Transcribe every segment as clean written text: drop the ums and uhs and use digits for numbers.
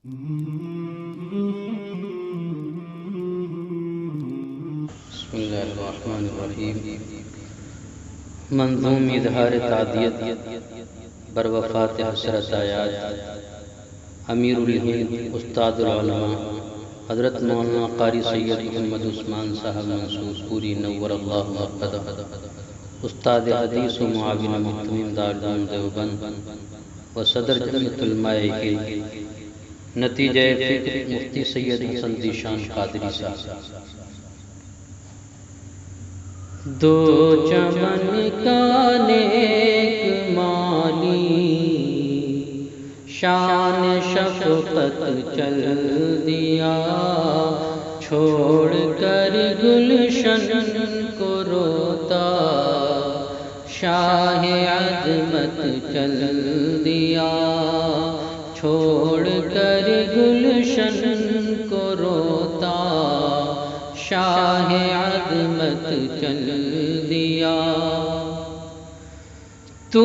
بسم اللہ الرحمن الرحیم۔ منظوم اظہار تعزیت بر وفات حضرت آیات امیر الہند استاد العلماء حضرت مولانا قاری سید محمد عثمان صاحب منصور پوری نور اللہ مرقدہ، استاد حدیث و معاون محتمم دارالعلوم دیوبند و صدر جمعیت علماء ہند، نتیجہ فکر مفتی سید حسن ذیشان قادری صاحب۔ دو چمن کا نیک مالی شان شفقت چل دیا، چھوڑ کر گلشن کو روتا شاہ عظمت چل دیا، چھوڑ کر گلشن کو روتا شاہ عظمت چل دیا۔ تو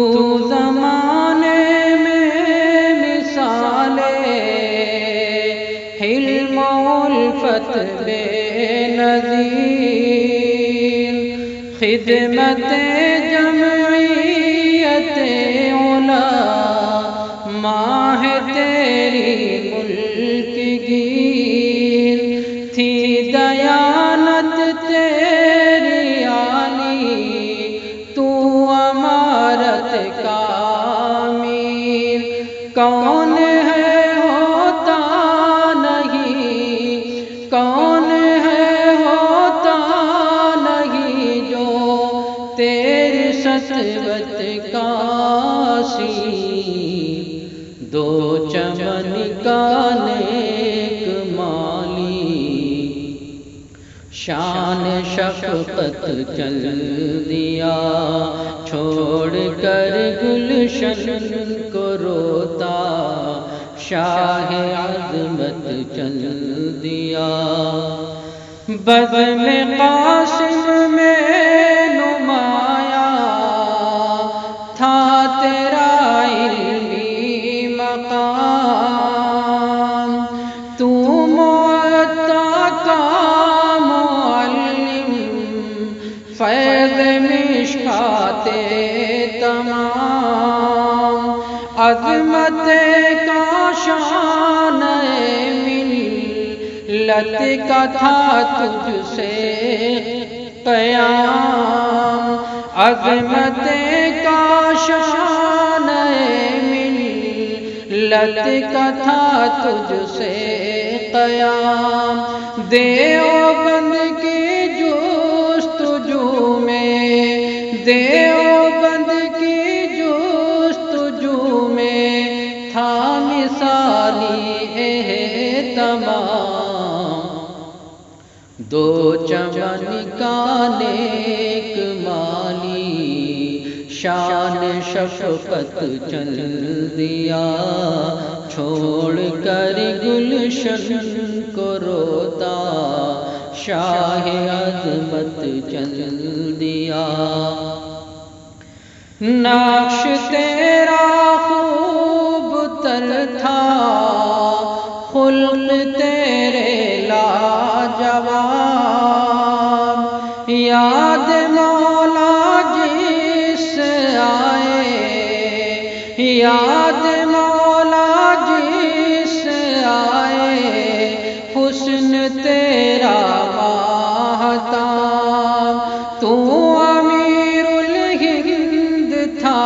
زمانے میں مثال حلم و الفت بے نظیر، خدمت جمعیت علماء ہے تیری ملک گیر، تھی دیانت تیری عالی تو امارت کا امیر، کون ہے ہوتا نہیں، کون ہے ہوتا نہیں جو تیری سطوت کا اسیر، دو چمن کا نیک مالی شان شفقت چل دیا، چھوڑ کر گلشن کو روتا شاہ عظمت چل دیا۔ بزم قاسم میں نمایاں تھا تیرا علمی مقام، تو معطا کا معلم فیض مشکات تمام، عظمت کا شان ملت کا تھا تجھ سے قیام، عظمت کا شان ملت کا تھا تجھ سے قیام، دیوبند کی جستجو میں، دیوبند کی جستجو میں تھا مثالی تمام، دو چمن کا نیک مالی شان شفقت چل دیا، چھوڑ کر گلشن کو روتا شاہ عظمت چل دیا۔ نقش تیرا خوب تر تھا، خلق تیرے لاجواب، یاد مولا جس آئے، یاد مولا جس آئے، حسن تیرا ماہتاب، تو امیر الہند تھا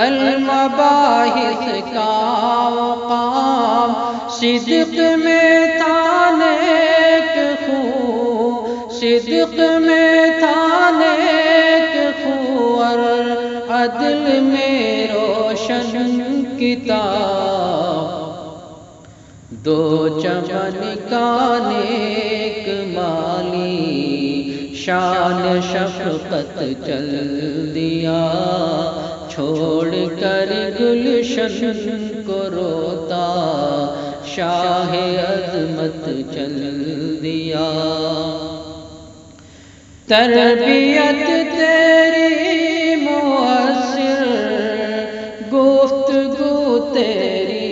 المباحث کا وقام، صدق میں تھا نیک خو، صدق میں تھا نیک خو، اور عدل میں روشن کتاب، دو چمن کا نیک مالی شان شفقت چل دیا، چھوڑ کر گلشن کو روتا شاہ عظمت چل دیا۔ تربیت تیری مؤثر، گفتگو تیری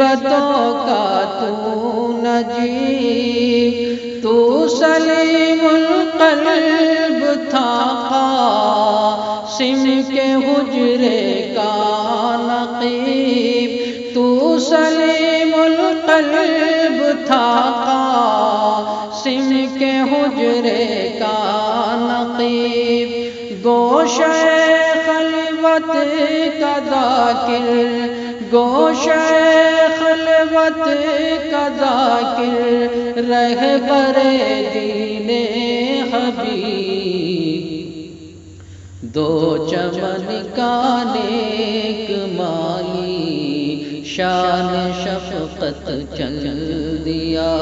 نسبتوں کا تو نجیب، تو سلیم القلب تھا قاسم کے حجرے کا نقیب، تو سلیم القلب تھا قاسم کے حجرے کا نقیب، گوشے خلوت کا ذاکر، گوشے خلوت کا ذاکر، رہبر دین حبیب، دو چمن کا نیک مالی، شان شفقت چل دیا،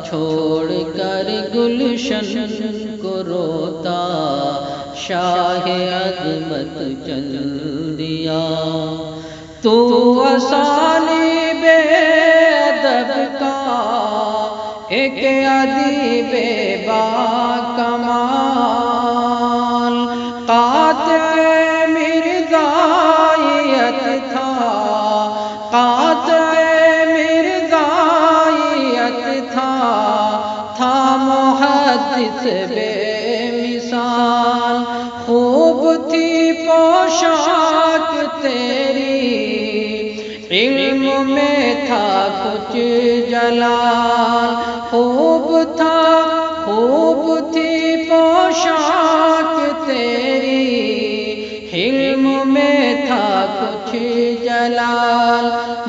چھوڑ کر گلشن کو روتا، شاہ عظمت چل دیا، تو اسالیب ادب کا ایک ادیب باکمال، قاطع مرزائیت تھا، قاطع مرزائیت تھا محدث بے مثال، خوب تھی پوشاک تیری، علم میں تھا کچھ جلال، خوب تھی پوشاک تیری، علم میں تھا کچھ جلال،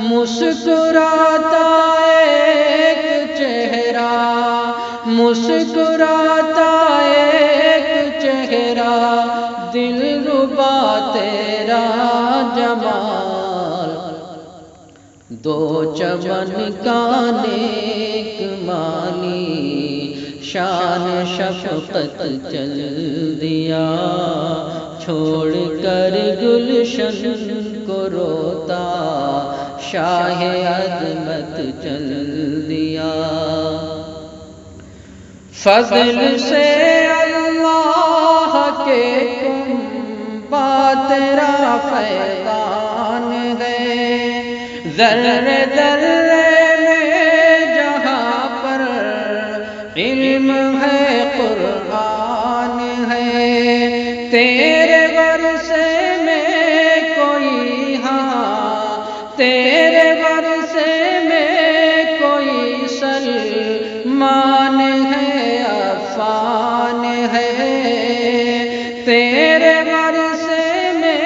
مسکراتا ایک چہرہ، مسکراتا ایک چہرہ، دل ربا تیرا جمال، دو چمن کا نیک مالی، شان شفقت چل دیا، چھوڑ کر گلشن کو روتا، شاہ عظمت چل دیا، فضل سے اللہ کے کنبہ تیرا فیضان ہے، ذرے ذرے میں جہاں پر علم ہے قرآن ہے، تیرے ورثے میں کوئی تیرے ورثے میں کوئی سلمان ہے، عفان ہے، تیرے ورثے میں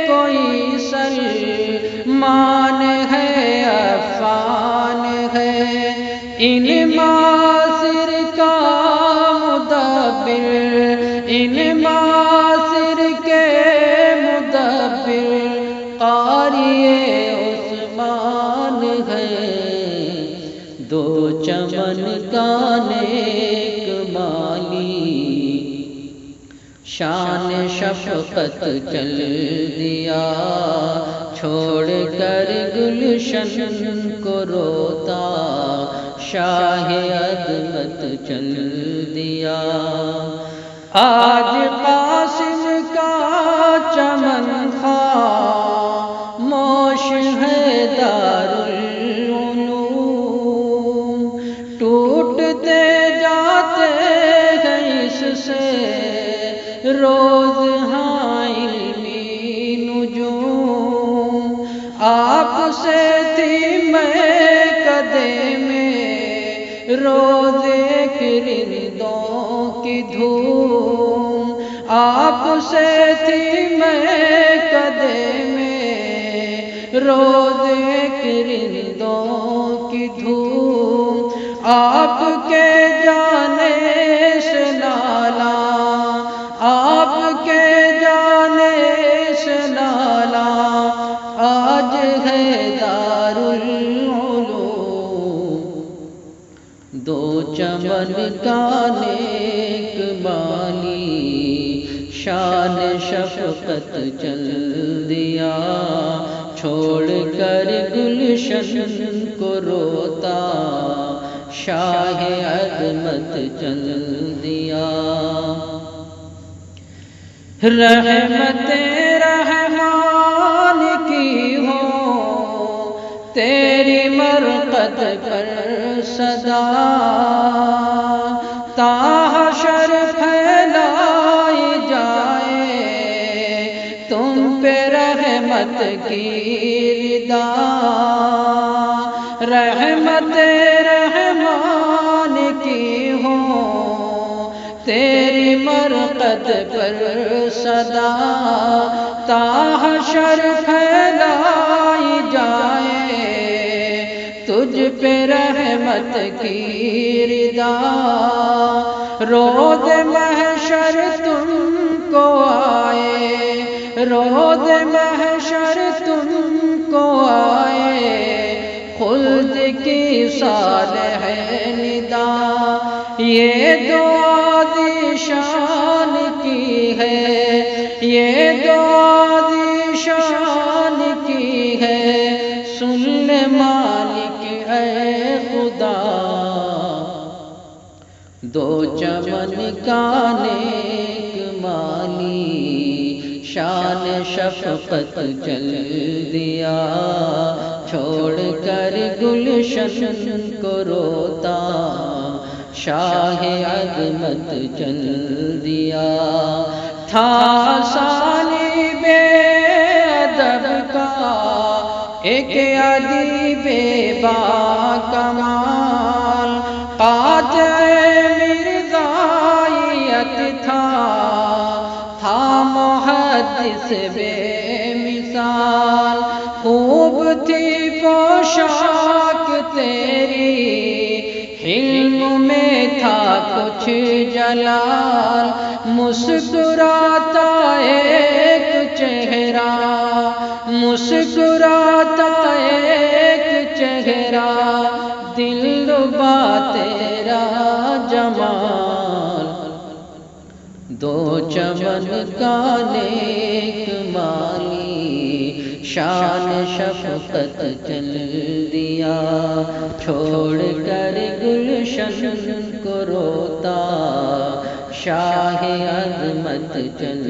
کوئی سلمان ہے، عفان ہے، ان معاصر کا مدبر، ان معاصر کے مدبر، قاری عثمان ہے، دو چمن کا نیک مالی، شان شفقت چل دیا، چھوڑ کر گلشن کو روتا، شاہ عظمت چل دیا، آج قاسم کا چمن خاموش ہے دارالعلوم، ٹوٹتے جاتے ہیں اس سے روز علمی نجوم، آپ سے تھی میں کدے میں روز ایک رندوں کی دھوم، آپ سے تھی میں کدے میں روز ایک رندوں کی دھوم، آپ کے جانے سے نالا، آپ کے جانے سے نالا، آج ہے دارالعلوم، دو چمن کا نیک مالی، شان شفقت چل دیا، چھوڑ کر گلشن کو روتا، شاہ عظمت چل دیا، رحمت رحمان کی ہو تیرے پر صدا تا حشر پھیلائی جائے، تم پہ رحمت کی ردا، رحمت رحمان کی ہو تیری مرقد پر صدا، تا حشر پھیلائی جائے، تجھ پہ رحمت کی ردا، روز محشر تم کو آئے، روز محشر تم کو آئے، خلد کی صالح ندا، یہ دعا ذیشان کی ہے، یہ دعا ذیشان کی ہے، سن لے مالک اے خدا، دو چمن کا نیک مالی، شان شفقت چل دیا، چھوڑ کر گلشن کو روتا، شاہ عظمت چل دیا، تھا صلیب ادب کا ایک ادیب باکمال، قاطع مرزائیت تھا محدث بے مثال، خوب تھی پوشاک تیری، حلم میں تھا کچھ جلال، مسکراتا ایک چہرہ، مسکراتا ایک چہرہ، دل ربا تیرا جمال، دو چمن کا نیک مالی، شان شفقت چل دیا، چھوڑ کر گلشن کو روتا، شاہ عظمت چل